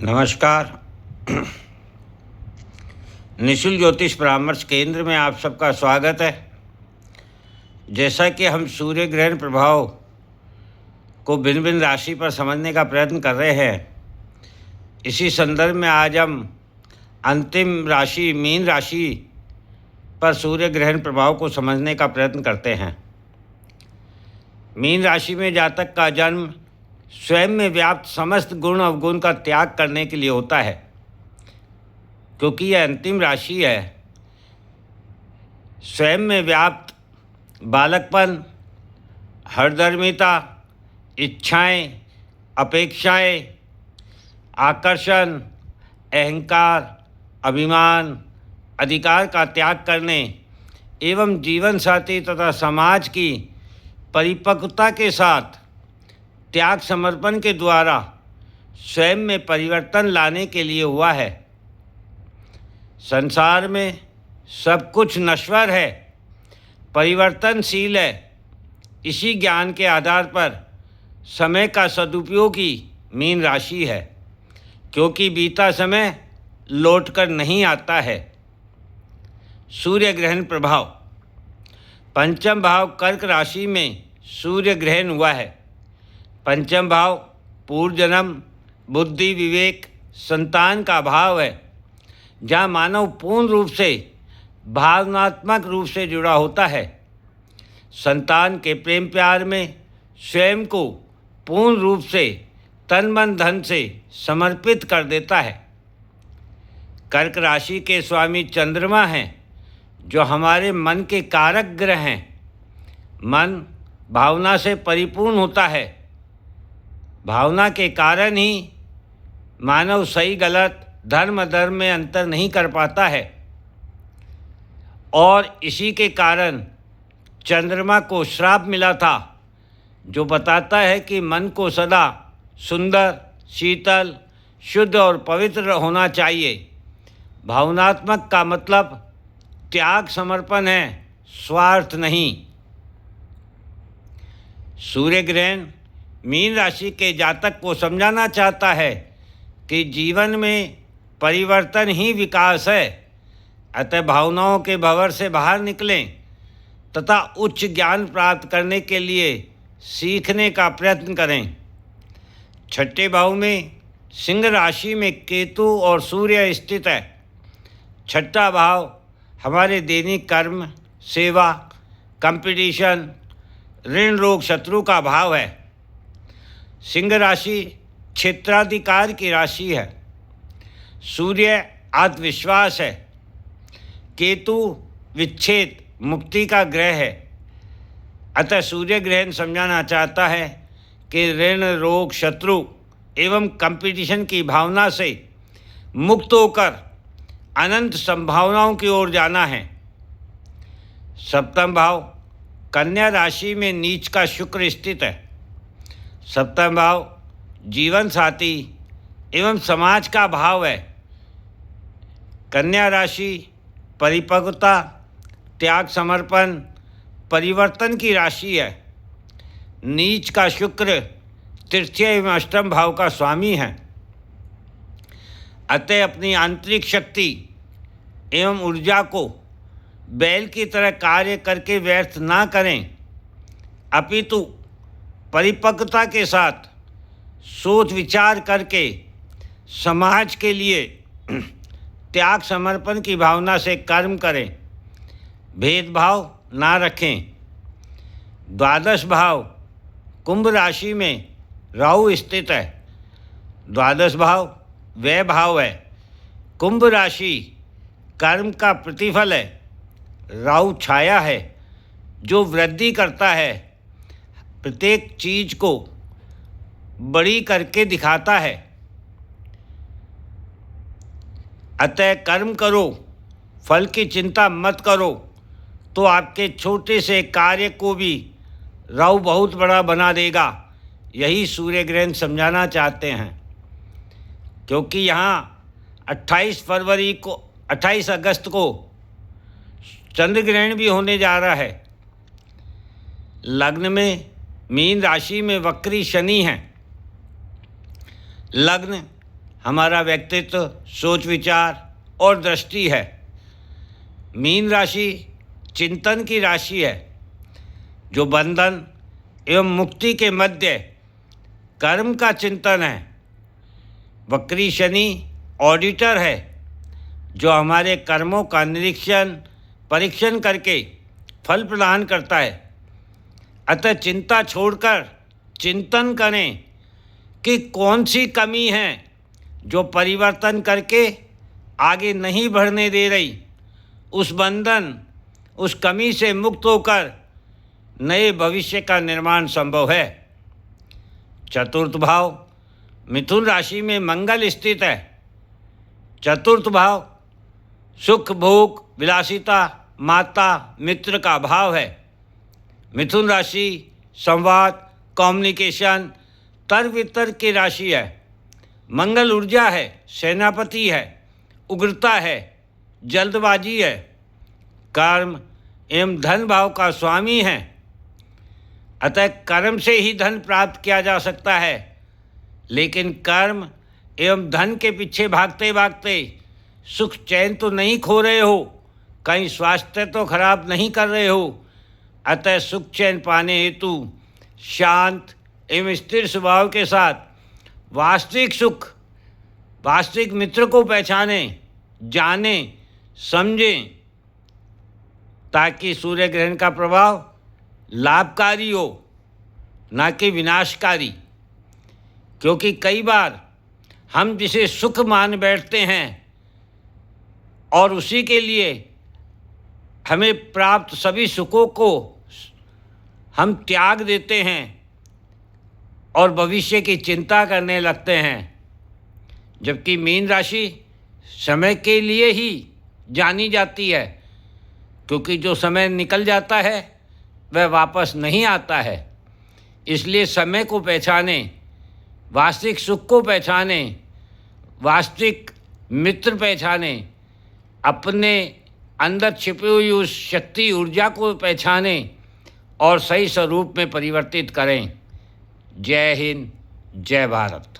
नमस्कार। निशुल्क ज्योतिष परामर्श केंद्र में आप सबका स्वागत है। जैसा कि हम सूर्य ग्रहण प्रभाव को भिन्न भिन्न राशि पर समझने का प्रयत्न कर रहे हैं, इसी संदर्भ में आज हम अंतिम राशि मीन राशि पर सूर्य ग्रहण प्रभाव को समझने का प्रयत्न करते हैं। मीन राशि में जातक का जन्म स्वयं में व्याप्त समस्त गुण अवगुण का त्याग करने के लिए होता है। क्योंकि यह अंतिम राशि है, स्वयं में व्याप्त बालकपन, हठधर्मिता, इच्छाएं, अपेक्षाएं, आकर्षण, अहंकार, अभिमान, अधिकार का त्याग करने एवं जीवन साथी तथा समाज की परिपक्वता के साथ त्याग समर्पण के द्वारा स्वयं में परिवर्तन लाने के लिए हुआ है। संसार में सब कुछ नश्वर है, परिवर्तनशील है। इसी ज्ञान के आधार पर समय का सदुपयोग ही मीन राशि है, क्योंकि बीता समय लौटकर नहीं आता है। सूर्य ग्रहण प्रभाव। पंचम भाव कर्क राशि में सूर्य ग्रहण हुआ है। पंचम भाव पूर्व जन्म, बुद्धि, विवेक, संतान का भाव है, जहाँ मानव पूर्ण रूप से भावनात्मक रूप से जुड़ा होता है। संतान के प्रेम प्यार में स्वयं को पूर्ण रूप से तन मन धन से समर्पित कर देता है। कर्क राशि के स्वामी चंद्रमा हैं, जो हमारे मन के कारक ग्रह हैं। मन भावना से परिपूर्ण होता है। भावना के कारण ही मानव सही गलत, धर्म अधर्म में अंतर नहीं कर पाता है, और इसी के कारण चंद्रमा को श्राप मिला था, जो बताता है कि मन को सदा सुंदर, शीतल, शुद्ध और पवित्र होना चाहिए। भावनात्मक का मतलब त्याग समर्पण है, स्वार्थ नहीं। सूर्य ग्रहण मीन राशि के जातक को समझाना चाहता है कि जीवन में परिवर्तन ही विकास है। अतः भावनाओं के भंवर से बाहर निकलें तथा उच्च ज्ञान प्राप्त करने के लिए सीखने का प्रयत्न करें। छठे भाव में सिंह राशि में केतु और सूर्य स्थित है। छठा भाव हमारे दैनिक कर्म, सेवा, कंपटीशन, ऋण, रोग, शत्रु का भाव है। सिंह राशि क्षेत्राधिकार की राशि है। सूर्य आत्मविश्वास है। केतु विच्छेद, मुक्ति का ग्रह है। अतः सूर्य ग्रहण समझाना चाहता है कि ऋण, रोग, शत्रु एवं कंपटीशन की भावना से मुक्त होकर अनंत संभावनाओं की ओर जाना है। सप्तम भाव कन्या राशि में नीच का शुक्र स्थित है। सप्तम भाव जीवन साथी एवं समाज का भाव है। कन्या राशि परिपक्वता, त्याग समर्पण, परिवर्तन की राशि है। नीच का शुक्र तृतीय एवं अष्टम भाव का स्वामी है। अतः अपनी आंतरिक शक्ति एवं ऊर्जा को बैल की तरह कार्य करके व्यर्थ ना करें, अपितु परिपक्वता के साथ सोच विचार करके समाज के लिए त्याग समर्पण की भावना से कर्म करें, भेदभाव ना रखें। द्वादश भाव कुंभ राशि में राहु स्थित है। द्वादश भाव व्यय भाव है। कुंभ राशि कर्म का प्रतिफल है। राहु छाया है, जो वृद्धि करता है, प्रत्येक चीज को बड़ी करके दिखाता है। अतः कर्म करो, फल की चिंता मत करो, तो आपके छोटे से कार्य को भी राहु बहुत बड़ा बना देगा। यही सूर्य ग्रहण समझाना चाहते हैं। क्योंकि यहाँ 28 अगस्त को चंद्र ग्रहण भी होने जा रहा है। लग्न में मीन राशि में वक्री शनि है। लग्न हमारा व्यक्तित्व, सोच विचार और दृष्टि है। मीन राशि चिंतन की राशि है, जो बंधन एवं मुक्ति के मध्य कर्म का चिंतन है। वक्री शनि ऑडिटर है, जो हमारे कर्मों का निरीक्षण परीक्षण करके फल प्रदान करता है। अतः चिंता छोड़कर चिंतन करें कि कौन सी कमी है जो परिवर्तन करके आगे नहीं बढ़ने दे रही। उस बंधन, उस कमी से मुक्त होकर नए भविष्य का निर्माण संभव है। चतुर्थ भाव मिथुन राशि में मंगल स्थित है। चतुर्थ भाव सुख, भोग, विलासिता, माता, मित्र का भाव है। मिथुन राशि संवाद, कम्युनिकेशन, तर्क वितर्क की राशि है। मंगल ऊर्जा है, सेनापति है, उग्रता है, जल्दबाजी है, कर्म एवं धन भाव का स्वामी है। अतः कर्म से ही धन प्राप्त किया जा सकता है, लेकिन कर्म एवं धन के पीछे भागते भागते सुख चैन तो नहीं खो रहे हो, कहीं स्वास्थ्य तो खराब नहीं कर रहे हो। अतः सुख चैन पाने हेतु शांत एवं स्थिर स्वभाव के साथ वास्तविक सुख, वास्तविक मित्र को पहचानें, जानें, समझें, ताकि सूर्य ग्रहण का प्रभाव लाभकारी हो, ना कि विनाशकारी। क्योंकि कई बार हम जिसे सुख मान बैठते हैं और उसी के लिए हमें प्राप्त सभी सुखों को हम त्याग देते हैं और भविष्य की चिंता करने लगते हैं। जबकि मीन राशि समय के लिए ही जानी जाती है, क्योंकि जो समय निकल जाता है वह वापस नहीं आता है। इसलिए समय को पहचानें, वास्तविक सुख को पहचानें, वास्तविक मित्र पहचानें, अपने अंदर छिपी हुई उस शक्ति ऊर्जा को पहचानें और सही स्वरूप में परिवर्तित करें। जय हिंद, जय भारत।